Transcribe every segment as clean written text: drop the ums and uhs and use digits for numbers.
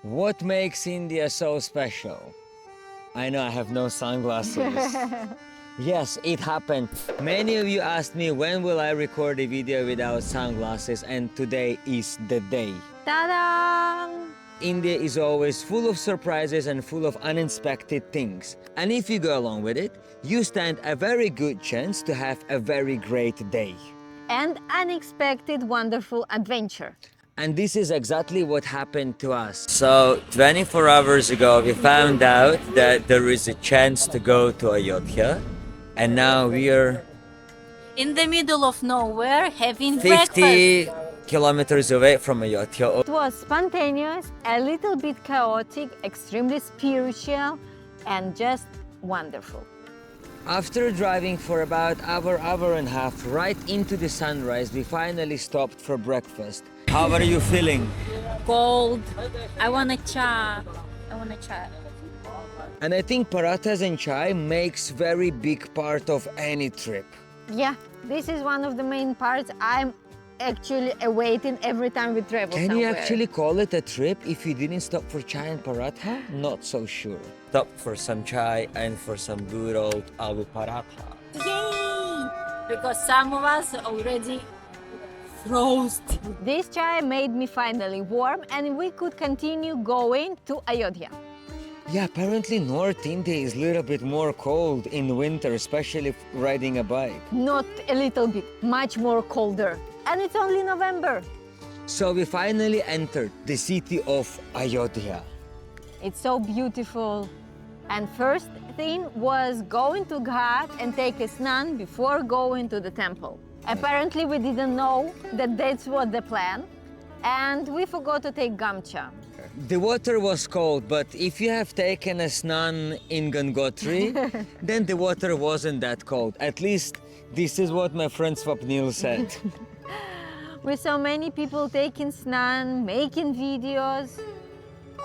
What makes India so special? I know I have no sunglasses. Yes, it happened. Many of you asked me when will I record a video without sunglasses, and today is the day. Ta-da! India is always full of surprises and full of unexpected things. And if you go along with it, you stand a very good chance to have a very great day. And unexpected, wonderful adventure. And this is exactly what happened to us. So 24 hours ago, we found out that there is a chance to go to Ayodhya. And now we are in the middle of nowhere having 50 breakfast. kilometers away from Ayodhya. It was spontaneous, a little bit chaotic, extremely spiritual, and just wonderful. After driving for about hour and a half right into the sunrise, we finally stopped for breakfast. How are you feeling? Cold. I want a chai. And I think parathas and chai makes very big part of any trip. Yeah, this is one of the main parts I'm actually awaiting every time we travel Can somewhere. you actually call it a trip if you didn't stop for chai and paratha? Not so sure. Stop for some chai and for some good old aloo paratha. Yay! Because some of us already froze. This chai made me finally warm and we could continue going to Ayodhya. Yeah, apparently North India is a little bit more cold in winter, especially riding a bike. Not a little bit, much more colder. And it's only November. So we finally entered the city of Ayodhya. It's so beautiful. And first thing was going to Ghat and take a snan before going to the temple. Apparently we didn't know that that's what the plan. And we forgot to take gamcha. The water was cold, but if you have taken a snan in Gangotri, then the water wasn't that cold. At least this is what my friend Swapnil said. We saw many people taking snan, making videos,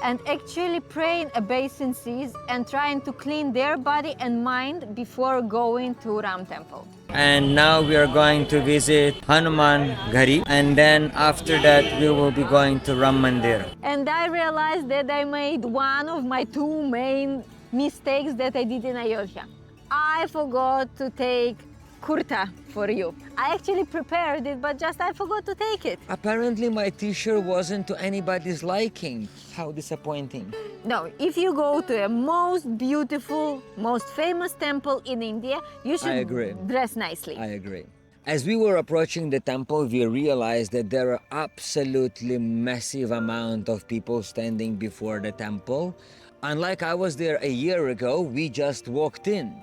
and actually praying obeisances and trying to clean their body and mind before going to Ram temple. And now we are going to visit Hanuman Garhi, and then after that we will be going to Ram Mandir. And I realized that I made one of my two main mistakes that I did in Ayodhya. I forgot to take kurta for you. I actually prepared it, but just I forgot to take it. Apparently my t-shirt wasn't to anybody's liking. How disappointing. No, if you go to a most beautiful, most famous temple in India, you should agree. dress nicely. I agree. As we were approaching the temple, we realized that there are absolutely massive amount of people standing before the temple. Unlike I was there a year ago, we just walked in.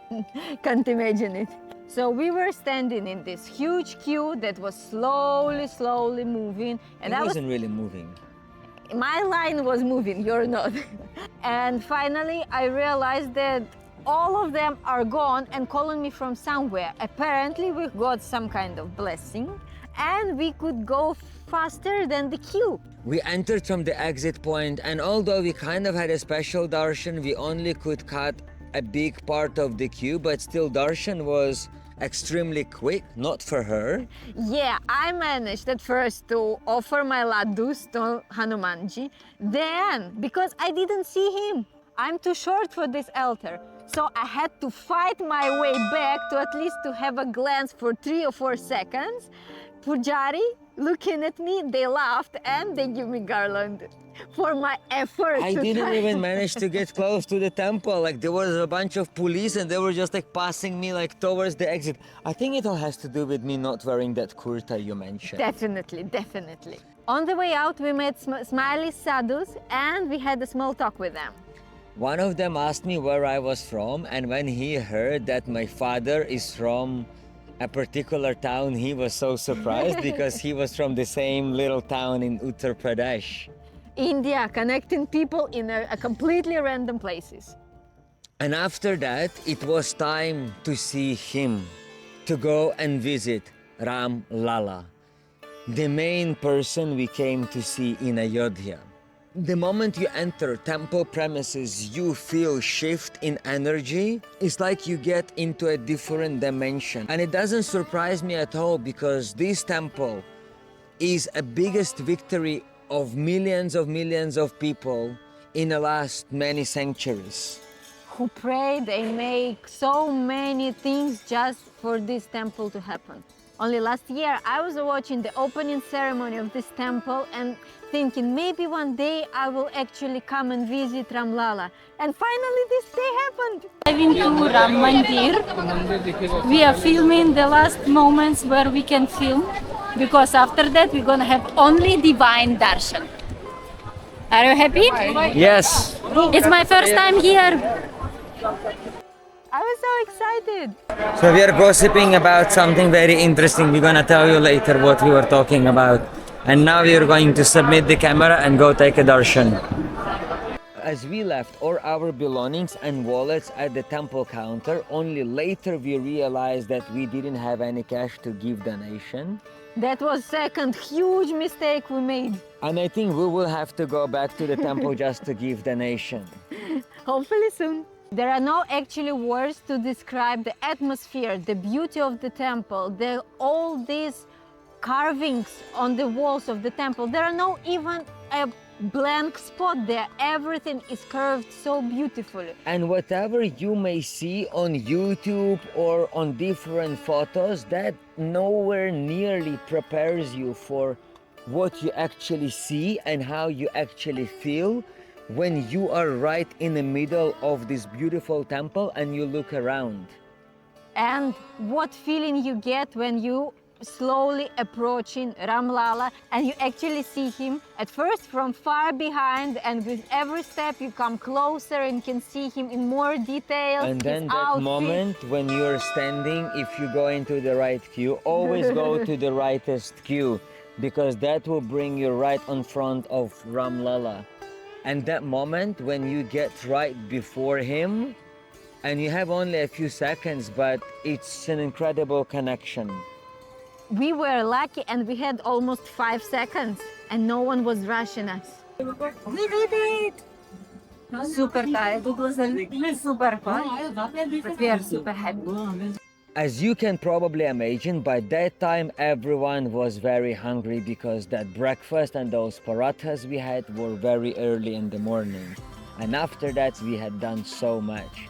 Can't imagine it. So we were standing in this huge queue that was slowly moving. And It wasn't really moving. My line was moving, you're not. And finally, I realized that all of them are gone and calling me from somewhere. Apparently, we got some kind of blessing and we could go faster than the queue. We entered from the exit point, and although we kind of had a special darshan, we only could cut a big part of the queue, but still darshan was extremely quick, not for her. Yeah, I managed at first to offer my laddus to Hanumanji. Then, because I didn't see him, I'm too short for this altar. So I had to fight my way back to at least to have a glance for 3 or 4 seconds. Pujari looking at me, they laughed and they give me garland for my effort. I didn't even manage to get close to the temple. Like there was a bunch of police and they were just like passing me like towards the exit. I think it all has to do with me not wearing that kurta you mentioned. Definitely. On the way out, we met smiley sadhus and we had a small talk with them. One of them asked me where I was from, and when he heard that my father is from a particular town, he was so surprised because he was from the same little town in Uttar Pradesh. India, connecting people in a completely random places. And after that, it was time to see him, to go and visit Ram Lalla, the main person we came to see in Ayodhya. The moment you enter temple premises, you feel shift in energy. It's like you get into a different dimension. And it doesn't surprise me at all because this temple is a biggest victory of millions of people in the last many centuries. Who pray, they make so many things just for this temple to happen. Only last year I was watching the opening ceremony of this temple and thinking maybe one day I will actually come and visit Ram Lalla. And finally this day happened. Driving to Ram Mandir. We are filming the last moments where we can film, because after that we're gonna have only divine darshan. Are you happy? Yes. It's my first time here. I was so excited. So we are gossiping about something very interesting. We're gonna tell you later what we were talking about. And now we are going to submit the camera and go take a darshan. As we left all our belongings and wallets at the temple counter, only later we realized that we didn't have any cash to give donation. That was second huge mistake we made. And I think we will have to go back to the temple just to give donation. Hopefully soon. There are no actually words to describe the atmosphere, the beauty of the temple, all these carvings on the walls of the temple. There are no even a blank spot there. Everything is curved so beautifully. And whatever you may see on YouTube or on different photos, that nowhere nearly prepares you for what you actually see and how you actually feel when you are right in the middle of this beautiful temple and you look around. And what feeling you get when you slowly approaching Ram Lalla and you actually see him at first from far behind, and with every step you come closer and can see him in more detail. And then his that outfit. moment when you're standing, if you go into the right queue, always go to the rightest queue, because that will bring you right in front of Ram Lalla. And that moment when you get right before him, and you have only a few seconds, but it's an incredible connection. We were lucky and we had almost 5 seconds and no one was rushing us. We did it! Super tired. It was a super fun. But we are super happy. As you can probably imagine, by that time everyone was very hungry, because that breakfast and those parathas we had were very early in the morning. And after that we had done so much.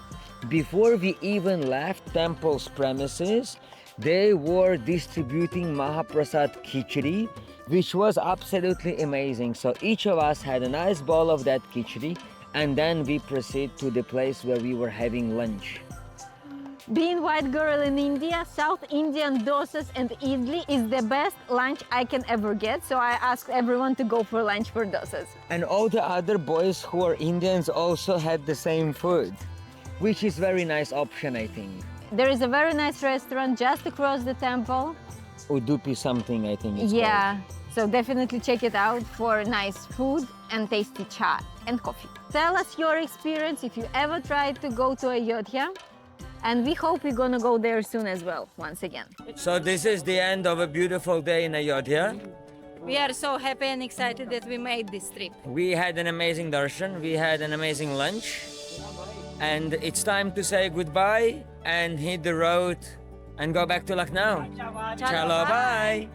Before we even left temple's premises, they were distributing Mahaprasad khichdi, which was absolutely amazing. So each of us had a nice bowl of that khichdi, and then we proceed to the place where we were having lunch. Being white girl in India, South Indian dosas and idli is the best lunch I can ever get. So I asked everyone to go for lunch for dosas. And all the other boys who are Indians also had the same food, which is very nice option, I think. There is a very nice restaurant just across the temple. Udupi something, I think it's Yeah, so definitely check it out for nice food and tasty cha and coffee. Tell us your experience if you ever tried to go to Ayodhya. And we hope we're gonna go there soon as well, once again. called. So this is the end of a beautiful day in Ayodhya. We are so happy and excited that we made this trip. We had an amazing darshan, we had an amazing lunch. And it's time to say goodbye and hit the road and go back to Lucknow. Chalo, bye!